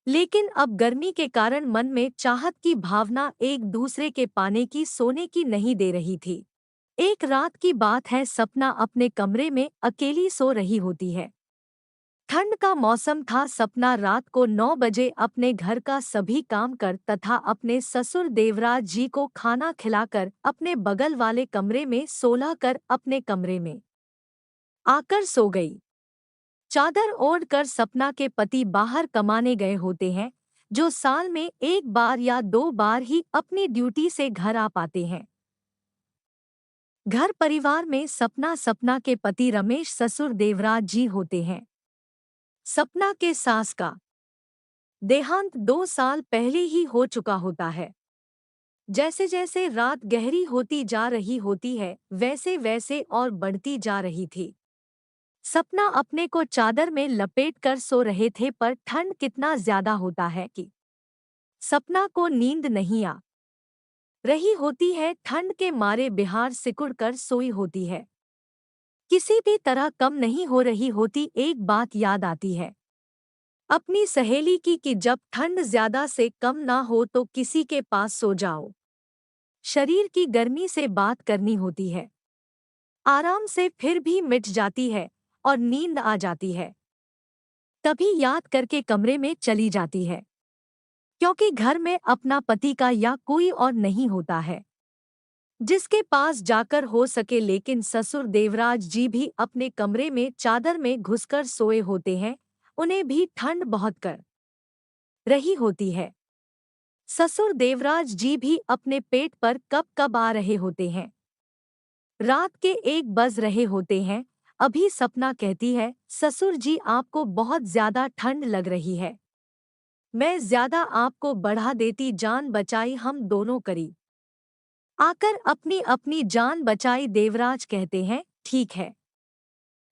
लेकिन अब गर्मी के कारण मन में चाहत की भावना एक दूसरे के पाने की सोने की नहीं दे रही थी। एक रात की बात है, सपना अपने कमरे में अकेली सो रही होती है। ठंड का मौसम था। सपना रात को 9 बजे अपने घर का सभी काम कर तथा अपने ससुर देवराज जी को खाना खिलाकर अपने बगल वाले कमरे में सोलह कर अपने कमरे में आकर सो गई। चादर ओढ़ कर सपना के पति बाहर कमाने गए होते हैं, जो साल में एक बार या दो बार ही अपनी ड्यूटी से घर आ पाते हैं। घर परिवार में सपना सपना के पति रमेश ससुर देवराज जी होते हैं। सपना के सास का देहांत 2 साल पहले ही हो चुका होता है। जैसे जैसे रात गहरी होती जा रही होती है, वैसे वैसे और बढ़ती जा रही थी। सपना अपने को चादर में लपेट कर सो रहे थे, पर ठंड कितना ज्यादा होता है कि सपना को नींद नहीं आ रही होती है। ठंड के मारे बिहार सिकुड़ कर सोई होती है। किसी भी तरह कम नहीं हो रही होती। एक बात याद आती है अपनी सहेली की कि जब ठंड ज्यादा से कम ना हो तो किसी के पास सो जाओ। शरीर की गर्मी से बात करनी होती है, आराम से फिर भी मिट जाती है और नींद आ जाती है। तभी याद करके कमरे में चली जाती है, क्योंकि घर में अपना पति का या कोई और नहीं होता है जिसके पास जाकर हो सके। लेकिन ससुर देवराज जी भी अपने कमरे में चादर में घुसकर सोए होते हैं। उन्हें भी ठंड बहुत कर रही होती है। ससुर देवराज जी भी अपने पेट पर कब कब आ रहे होते हैं। रात के 1 बज रहे होते हैं। अभी सपना कहती है, ससुर जी आपको बहुत ज्यादा ठंड लग रही है, मैं ज्यादा आपको बढ़ा देती, जान बचाई हम दोनों करी आकर अपनी अपनी जान बचाई। देवराज कहते हैं ठीक है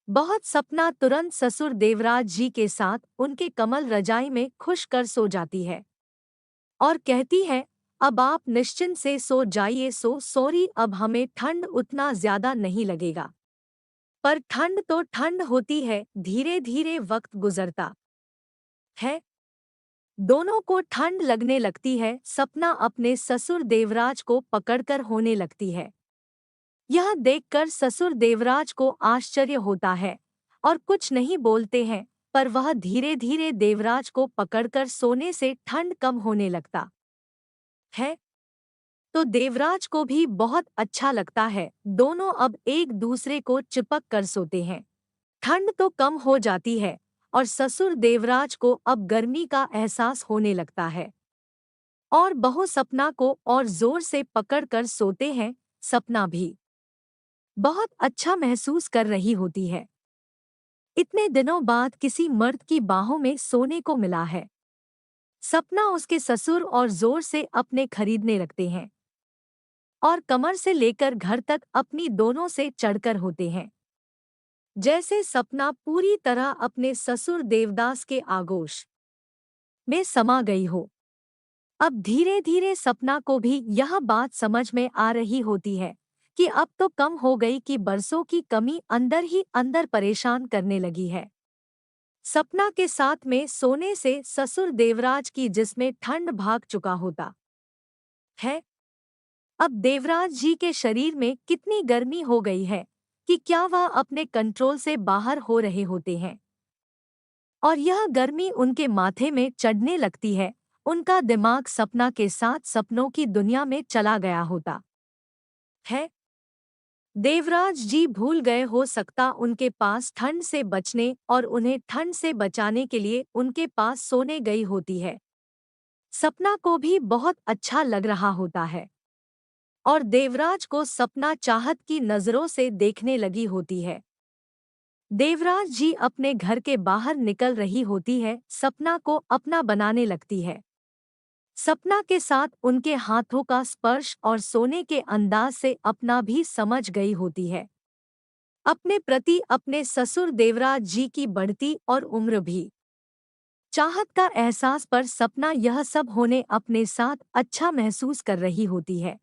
बहुत। सपना तुरंत ससुर देवराज जी के साथ उनके कमल रजाई में खुश कर सो जाती है और कहती है, अब आप निश्चिंत से सो जाइए। सॉरी, अब हमें ठंड उतना ज्यादा नहीं लगेगा। पर ठंड तो ठंड होती है, धीरे धीरे वक्त गुजरता है, दोनों को ठंड लगने लगती है। सपना अपने ससुर देवराज को पकड़कर होने लगती है। यह देखकर ससुर देवराज को आश्चर्य होता है और कुछ नहीं बोलते हैं, पर वह धीरे धीरे देवराज को पकड़कर सोने से ठंड कम होने लगता है। तो देवराज को भी बहुत अच्छा लगता है। दोनों अब एक दूसरे को चिपक कर सोते हैं। ठंड तो कम हो जाती है और ससुर देवराज को अब गर्मी का एहसास होने लगता है और बहू सपना को और जोर से पकड़ कर सोते हैं। सपना भी बहुत अच्छा महसूस कर रही होती है। इतने दिनों बाद किसी मर्द की बाहों में सोने को मिला है। सपना उसके ससुर और जोर से अपने खरीदने लगते हैं और कमर से लेकर घर तक अपनी दोनों से चढ़कर होते हैं, जैसे सपना पूरी तरह अपने ससुर देवदास के आगोश में समा गई हो। अब धीरे धीरे सपना को भी यह बात समझ में आ रही होती है कि अब तो कम हो गई कि बरसों की कमी अंदर ही अंदर परेशान करने लगी है। सपना के साथ में सोने से ससुर देवराज की जिसमें ठंड भाग चुका होता है। अब देवराज जी के शरीर में कितनी गर्मी हो गई है कि क्या वह अपने कंट्रोल से बाहर हो रहे होते हैं और यह गर्मी उनके माथे में चढ़ने लगती है। उनका दिमाग सपना के साथ सपनों की दुनिया में चला गया होता है। देवराज जी भूल गए हो सकता उनके पास ठंड से बचने और उन्हें ठंड से बचाने के लिए उनके पास सोने गई होती है। सपना को भी बहुत अच्छा लग रहा होता है और देवराज को सपना चाहत की नजरों से देखने लगी होती है। देवराज जी अपने घर के बाहर निकल रही होती है, सपना को अपना बनाने लगती है। सपना के साथ उनके हाथों का स्पर्श और सोने के अंदाज से अपना भी समझ गई होती है अपने प्रति अपने ससुर देवराज जी की बढ़ती और उम्र भी चाहत का एहसास। पर सपना यह सब होने अपने साथ अच्छा महसूस कर रही होती है।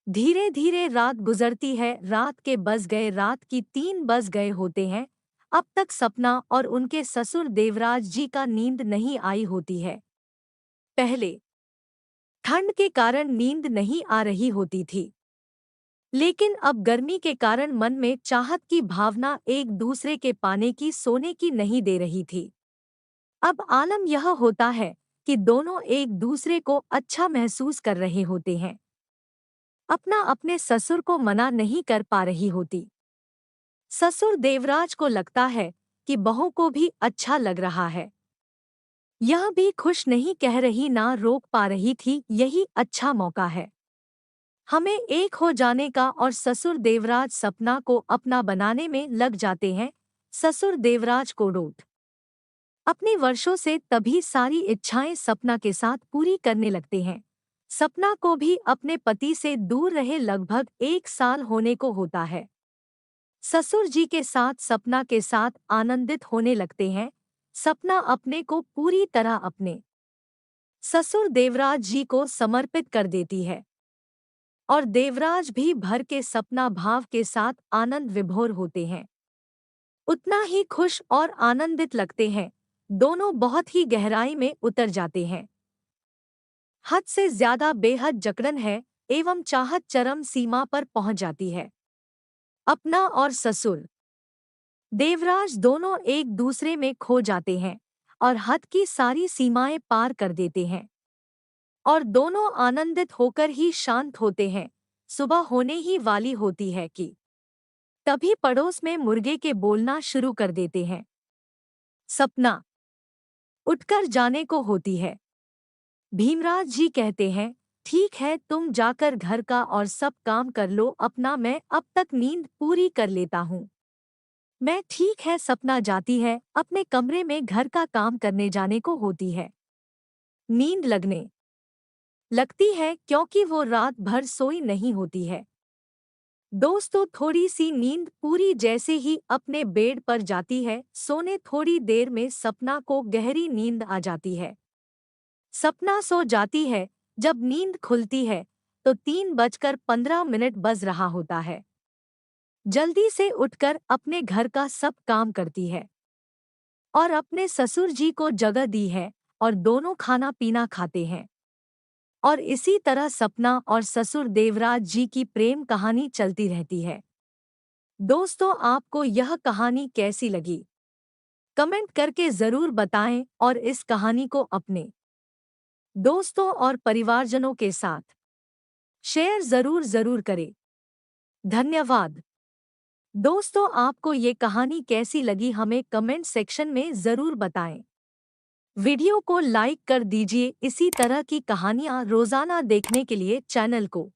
धीरे धीरे रात गुजरती है। रात के बज गए, रात की 3 बज गए होते हैं। अब तक सपना और उनके ससुर देवराज जी का नींद नहीं आई होती है। पहले ठंड के कारण नींद नहीं आ रही होती थी, लेकिन अब गर्मी के कारण मन में चाहत की भावना एक दूसरे के पाने की सोने की नहीं दे रही थी। अब आलम यह होता है कि दोनों एक दूसरे को अच्छा महसूस कर रहे होते हैं, अपना अपने ससुर को मना नहीं कर पा रही होती। ससुर देवराज को लगता है कि बहू को भी अच्छा लग रहा है, यह भी खुश नहीं कह रही ना रोक पा रही थी, यही अच्छा मौका है हमें एक हो जाने का। और ससुर देवराज सपना को अपना बनाने में लग जाते हैं। ससुर देवराज को रोट अपने वर्षों से तभी सारी इच्छाएं सपना के साथ पूरी करने लगते हैं। सपना को भी अपने पति से दूर रहे लगभग 1 साल होने को होता है। ससुर जी के साथ सपना के साथ आनंदित होने लगते हैं। सपना अपने को पूरी तरह अपने ससुर देवराज जी को समर्पित कर देती है और देवराज भी भर के सपना भाव के साथ आनंद विभोर होते हैं। उतना ही खुश और आनंदित लगते हैं। दोनों बहुत ही गहराई में उतर जाते हैं। हद से ज्यादा बेहद जकड़न है एवं चाहत चरम सीमा पर पहुंच जाती है। अपना और ससुर देवराज दोनों एक दूसरे में खो जाते हैं और हद की सारी सीमाएं पार कर देते हैं और दोनों आनंदित होकर ही शांत होते हैं। सुबह होने ही वाली होती है कि तभी पड़ोस में मुर्गे के बोलना शुरू कर देते हैं। सपना उठकर जाने को होती है। भीमराज जी कहते हैं, ठीक है तुम जाकर घर का और सब काम कर लो अपना, मैं अब तक नींद पूरी कर लेता हूँ। मैं ठीक है। सपना जाती है अपने कमरे में, घर का काम करने जाने को होती है। नींद लगने लगती है क्योंकि वो रात भर सोई नहीं होती है। दोस्तों थोड़ी सी नींद पूरी जैसे ही अपने बेड पर जाती है सोने, थोड़ी देर में सपना को गहरी नींद आ जाती है। सपना सो जाती है। जब नींद खुलती है तो 3:15 बज रहा होता है। जल्दी से उठकर अपने घर का सब काम करती है और अपने ससुर जी को जगह दी है और दोनों खाना पीना खाते हैं। और इसी तरह सपना और ससुर देवराज जी की प्रेम कहानी चलती रहती है। दोस्तों आपको यह कहानी कैसी लगी? कमेंट करके ज़रूर बताएं और इस कहानी को अपने दोस्तों और परिवारजनों के साथ शेयर ज़रूर करें। धन्यवाद। दोस्तों आपको ये कहानी कैसी लगी हमें कमेंट सेक्शन में ज़रूर बताएं। वीडियो को लाइक कर दीजिए। इसी तरह की कहानियाँ रोज़ाना देखने के लिए चैनल को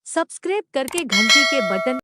सब्सक्राइब करके घंटी के बटन